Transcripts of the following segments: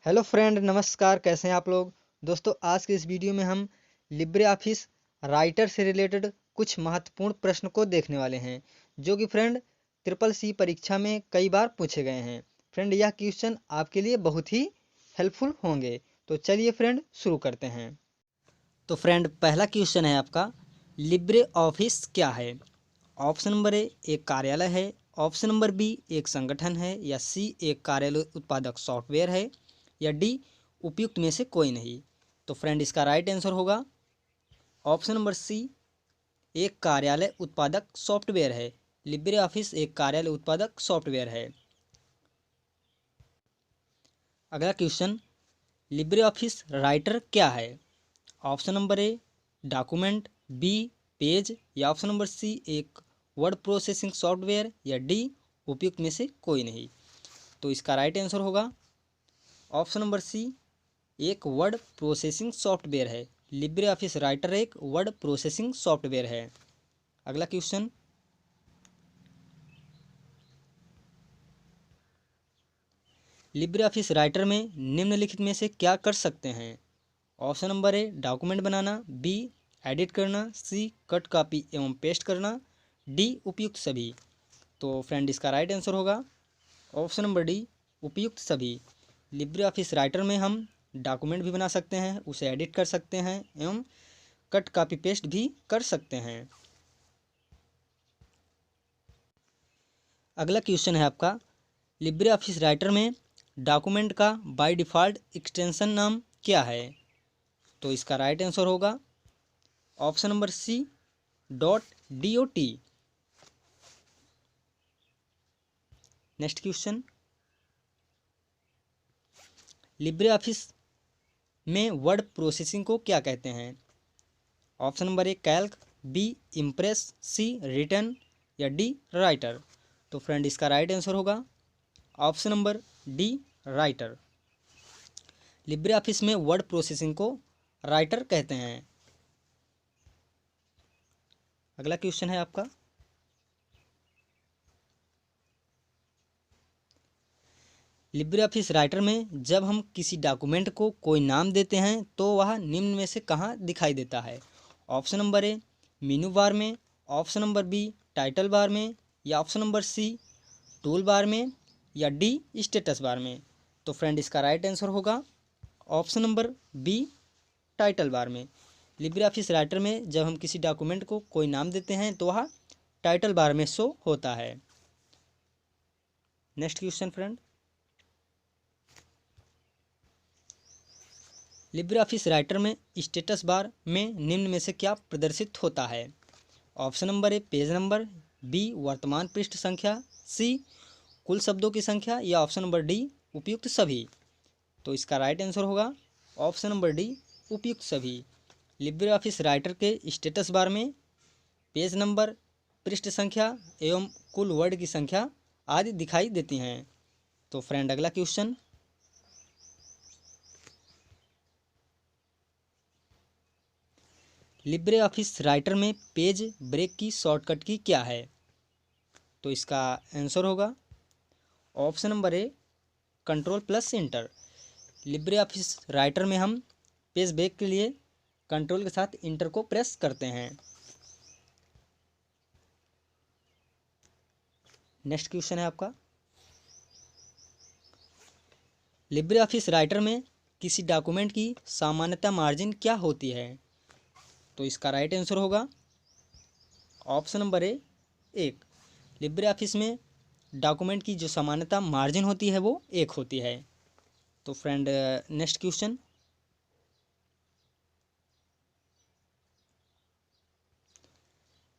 Hello friend, नमस्कार। कैसे हैं आप लोग। दोस्तों, आज के इस वीडियो में हम लिब्रे ऑफिस राइटर से रिलेटेड कुछ महत्वपूर्ण प्रश्न को देखने वाले हैं, जो कि फ्रेंड ट्रिपल सी परीक्षा में कई बार पूछे गए हैं। फ्रेंड, यह क्वेश्चन आपके लिए बहुत ही हेल्पफुल होंगे। तो चलिए फ्रेंड, शुरू करते हैं। तो फ्रेंड, पहला क्वेश्चन है आपका, लिब्रे ऑफिस क्या है। ऑप्शन नंबर ए एक कार्यालय है, ऑप्शन नंबर बी एक संगठन है, या सी एक कार्यालय उत्पादक सॉफ्टवेयर है, या डी उपयुक्त में से कोई नहीं। तो फ्रेंड, इसका राइट आंसर होगा ऑप्शन नंबर सी, एक कार्यालय उत्पादक सॉफ्टवेयर है। लिब्रे ऑफिस एक कार्यालय उत्पादक सॉफ्टवेयर है। अगला क्वेश्चन, लिब्रे ऑफिस राइटर क्या है। Option number A document, B page, या ऑप्शन नंबर सी एक वर्ड प्रोसेसिंग सॉफ्टवेयर, या डी उपयुक्त में से कोई नहीं। तो इसका राइट आंसर होगा ऑप्शन नंबर सी, एक वर्ड प्रोसेसिंग सॉफ्टवेयर है। लिब्रे ऑफिस राइटर एक वर्ड प्रोसेसिंग सॉफ्टवेयर है। अगला क्वेश्चन, लिब्रे ऑफिस राइटर में निम्नलिखित में से क्या कर सकते हैं। ऑप्शन नंबर ए डॉक्यूमेंट बनाना, बी एडिट करना, सी कट कॉपी एवं पेस्ट करना, डी उपयुक्त सभी। तो फ्रेंड, इसका राइट आंसर होगा ऑप्शन नंबर डी, उपयुक्त सभी। लिब्रे ऑफिस राइटर में हम डॉक्यूमेंट भी बना सकते हैं, उसे एडिट कर सकते हैं एवं कट कॉपी पेस्ट भी कर सकते हैं। अगला क्वेश्चन है आपका, लिब्रे ऑफिस राइटर में डॉक्यूमेंट का बाय डिफ़ॉल्ट एक्सटेंशन नाम क्या है। तो इसका राइट आंसर होगा option number C, .dot। Next question, Libre Office में वर्ड प्रोसेसिंग को क्या कहते हैं। Option number A Calc, B Impress, C return, या डी राइटर। तो फ्रेंड, इसका राइट आंसर होगा option number D Writer. Libre Office में वर्ड प्रोसेसिंग को राइटर कहते हैं। अगला क्वेश्चन है आपका, लिब्रे ऑफिस राइटर में जब हम किसी डॉक्यूमेंट को कोई नाम देते हैं तो वह निम्न में से कहाँ दिखाई देता है। ऑप्शन नंबर ए मेनू बार में, option number B title bar में, या option number C tool bar में, या डी स्टेटस बार में। तो फ्रेंड, इसका राइट आंसर होगा option number B title bar में। लिब्रे ऑफिस राइटर में जब हम किसी डॉक्यूमेंट को कोई नाम देते हैं तो वह टाइटल बार में शो होता है। Next question friend, Libre office writer में स्टेटस बार में निम्न में से क्या प्रदर्शित होता है। Option number A page number, B वर्तमान पृष्ठ संख्या, सी कुल शब्दों की संख्या, या ऑप्शन नंबर डी उपयुक्त सभी। तो इसका राइट आंसर होगा ऑप्शन नंबर डी उपयुक्त सभी। लिब्रे ऑफिस राइटर के स्टेटस बार में पेज नंबर, पृष्ठ संख्या एवं कुल वर्ड की संख्या आदि दिखाई देती हैं। तो फ्रेंड, अगला क्वेश्चन, लिब्रे ऑफिस राइटर में पेज ब्रेक की शॉर्टकट की क्या है। तो इसका आंसर होगा ऑप्शन नंबर ए control plus inter. Libre office writer में हम पेज ब्रेक के लिए कंट्रोल के साथ इंटर को प्रेस करते हैं। नेक्स्ट क्वेश्चन है आपका, लिब्रे ऑफिस राइटर में किसी डॉक्यूमेंट की सामान्यता मार्जिन क्या होती है। तो इसका राइट आंसर होगा ऑप्शन नंबर ए एक। लिब्रे ऑफिस में डॉक्यूमेंट की जो सामान्यता मार्जिन होती है वो 1 होती है। तो friend, next question,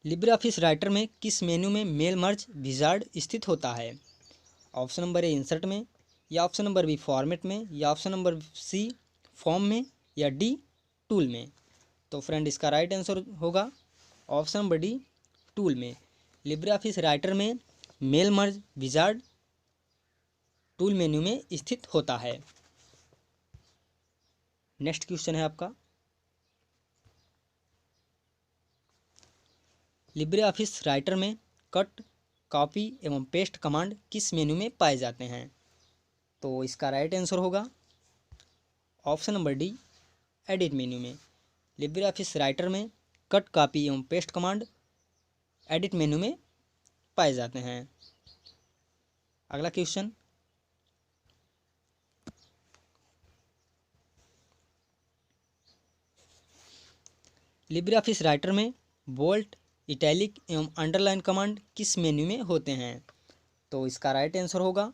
Libre office writer में किस मेन्यू में मेल मर्ज विजार्ड स्थित होता है। ऑप्शन नंबर ए इंसर्ट में, या ऑप्शन नंबर बी फॉर्मेट में, या ऑप्शन नंबर सी फॉर्म में, या डी टूल में। तो फ्रेंड, इसका राइट आंसर होगा ऑप्शन नंबर डी टूल में। लिब्रे ऑफिस राइटर में mail merge wizard tool menu में स्थित होता है। नेक्स्ट क्वेश्चन है आपका, लिब्रे ऑफिस राइटर में कट कॉपी एवं पेस्ट कमांड किस मेन्यू में पाए जाते हैं। तो इसका राइट आंसर होगा option number D edit menu में। लिब्रे ऑफिस राइटर में कट, कॉपी एवं पेस्ट कमांड एडिट मेन्यू में पाए जाते हैं। अगला क्वेश्चन, लिब्रे ऑफिस राइटर में बोल्ड, इटैलिक एवं अंडरलाइन कमांड किस मेन्यू में होते हैं? तो इसका राइट आंसर होगा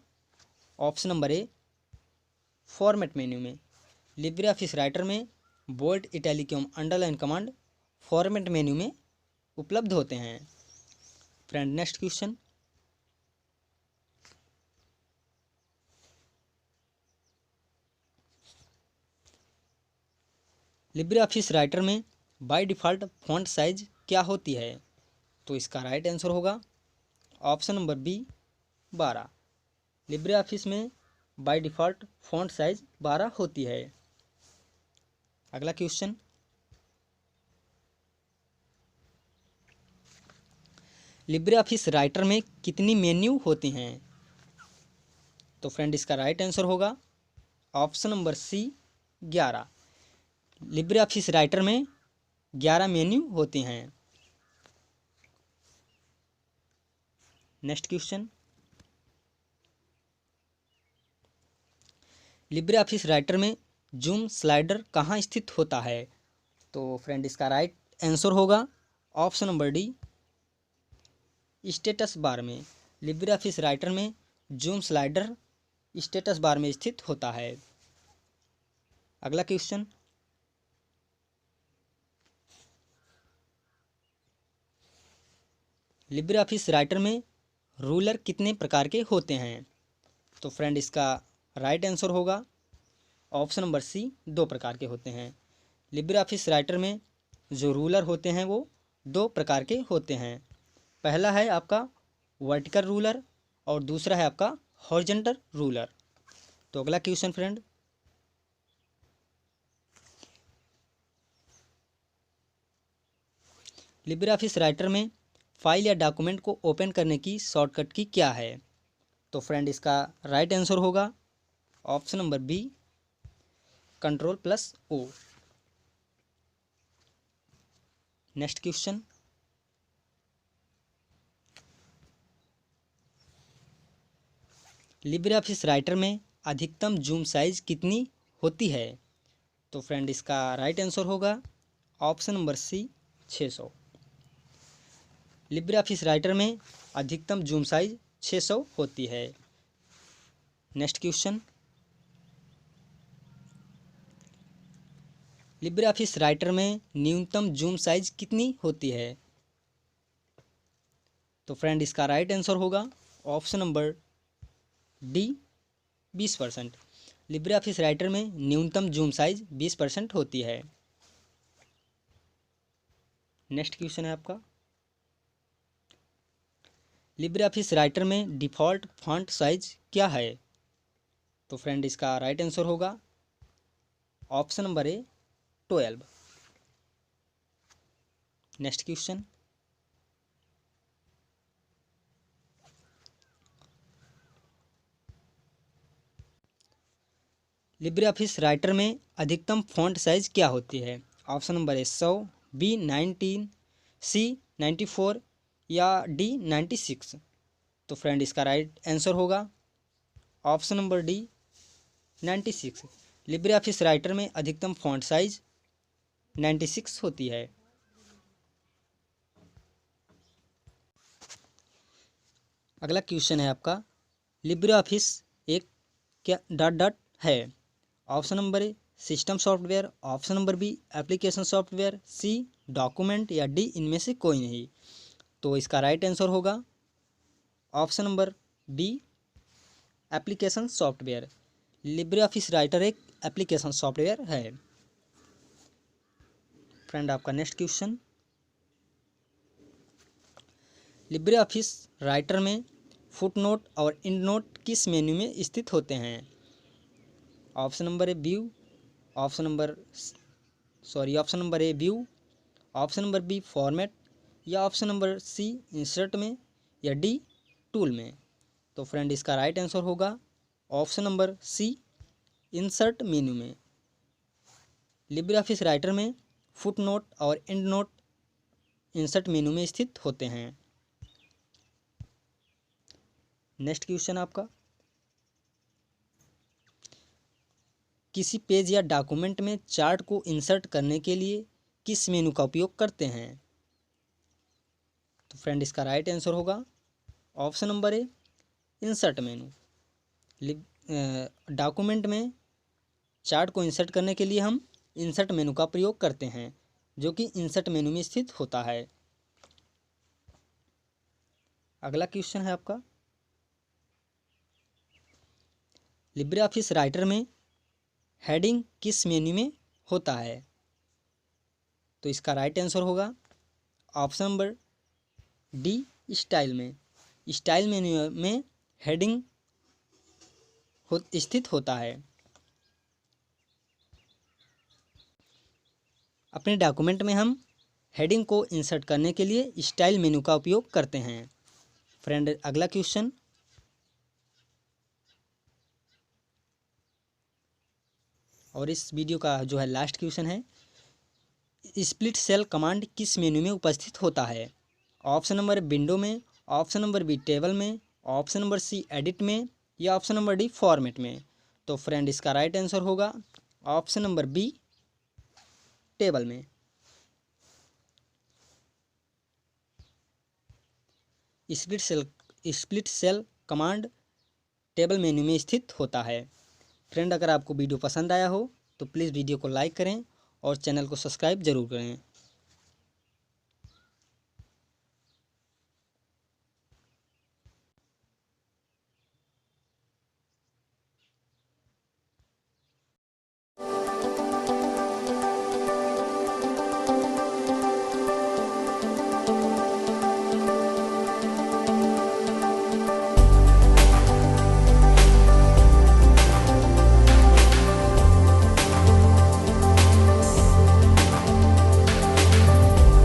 option number A format menu में। लिब्रे ऑफिस राइटर में बोल्ड, इटैलिक एवं अंडरलाइन कमांड फॉर्मेट मेन्यू में उपलब्ध होते हैं। Friend, next question, Libre office writer में बाय डिफ़ॉल्ट फॉन्ट साइज क्या होती है? तो इसका राइट आंसर होगा option number B 12। Libre Office में बाय डिफ़ॉल्ट फॉन्ट साइज 12 होती है। अगला क्वेश्चन, लिब्रे ऑफिस राइटर में कितनी मेन्यू होती हैं? तो फ्रेंड, इसका राइट आंसर होगा option number C 11। Libre office writer में 11 मेन्यू होते हैं। Next question, Libre office writer में जूम स्लाइडर कहाँ स्थित होता है? तो फ्रेंड, इसका राइट आंसर होगा option number D status bar में। लिब्रे ऑफिस राइटर में जूम स्लाइडर स्टेटस बार में स्थित होता है। अगला क्वेश्चन, लिब्रे ऑफिस राइटर में रूलर कितने प्रकार के होते हैं? तो फ्रेंड, इसका राइट आंसर होगा ऑप्शन नंबर सी 2 प्रकार के होते हैं। लिब्रे ऑफिस राइटर में जो रूलर होते हैं वो 2 प्रकार के होते हैं। पहला है आपका वर्टिकल रूलर और दूसरा है आपका हॉरिजॉन्टल रूलर। तो अगला question friend, Libre office writer में फाइल या डॉक्यूमेंट को ओपन करने की शॉर्टकट की क्या है? तो फ्रेंड, इसका राइट आंसर होगा option number B Ctrl+O। Next question, Libre office writer में अधिकतम जूम साइज कितनी होती है? तो फ्रेंड, इसका राइट आंसर होगा option number C 600। Libre office writer में अधिकतम जूम साइज 600 होती है। Next question, Libre office writer में न्यूनतम जूम साइज कितनी होती है? तो फ्रेंड, इसका राइट आंसर होगा option number D 20%। Libre office writer में न्यूनतम जूम साइज 20% होती है। नेक्स्ट क्वेश्चन है आपका, लिब्रे ऑफिस राइटर में डिफ़ॉल्ट फॉन्ट साइज क्या है? तो फ्रेंड, इसका राइट आंसर होगा ऑप्शन नंबर ए 12। Next question, Libre office writer में अधिकतम फॉन्ट साइज क्या होती है? ऑप्शन नंबर ए 100, बी 19, सी 94 या डी 96। तो फ्रेंड, इसका राइट आंसर होगा option number D 96। Libre office writer में अधिकतम फॉन्ट साइज 96 होती है। अगला क्वेश्चन है आपका, लिब्रे ऑफिस एक क्या डॉट डॉट है? Option number A system software, option number B application software, C document या डी इनमें से कोई नहीं। तो इसका राइट आंसर होगा option number B application software. Libre office writer एक एप्लीकेशन सॉफ्टवेयर है। फ्रेंड, आपका next question, Libre office writer में फुटनोट और एंडनोट किस मेन्यू में स्थित होते हैं? Option number A view, option number A view, option number B format या ऑप्शन नंबर सी इंसर्ट में या डी टूल में। तो फ्रेंड, इसका राइट आंसर होगा option number C insert menu में। लिब्रे ऑफिस राइटर में फुट नोट और एंड नोट इंसर्ट मेनू में स्थित होते हैं। नेक्स्ट क्वेश्चन आपका, किसी पेज या डॉक्यूमेंट में चार्ट को इंसर्ट करने के लिए किस मेनू का उपयोग करते हैं? तो फ्रेंड इसका राइट आंसर होगा ऑप्शन नंबर ए, इंसर्ट मेनू। डॉक्यूमेंट में चार्ट को इंसर्ट करने के लिए हम इंसर्ट मेनू का प्रयोग करते हैं, जो कि इंसर्ट मेनू में स्थित होता है। अगला क्वेश्चन है आपका, लिब्रे ऑफिस राइटर में हेडिंग किस मेन्यू में होता है? तो इसका राइट आंसर होगा ऑप्शन नंबर डी, स्टाइल में। स्टाइल मेन्यू में हेडिंग स्थित होता है। अपने डॉक्यूमेंट में हम हेडिंग को इंसर्ट करने के लिए स्टाइल मेन्यू का उपयोग करते हैं। फ्रेंड अगला क्वेश्चन, और इस वीडियो का जो है लास्ट क्वेश्चन है, स्प्लिट सेल कमांड किस मेन्यू में उपस्थित होता है? ऑप्शन नंबर विंडो में, ऑप्शन नंबर बी टेबल में, ऑप्शन नंबर सी एडिट में, या ऑप्शन नंबर डी फॉर्मेट में। तो फ्रेंड इसका राइट आंसर होगा ऑप्शन नंबर बी, टेबल में। Split cell command table menu में स्थित होता है। फ्रेंड अगर आपको वीडियो पसंद आया हो तो प्लीज़ वीडियो को लाइक करें और चैनल को सब्सक्राइब जरूर करें।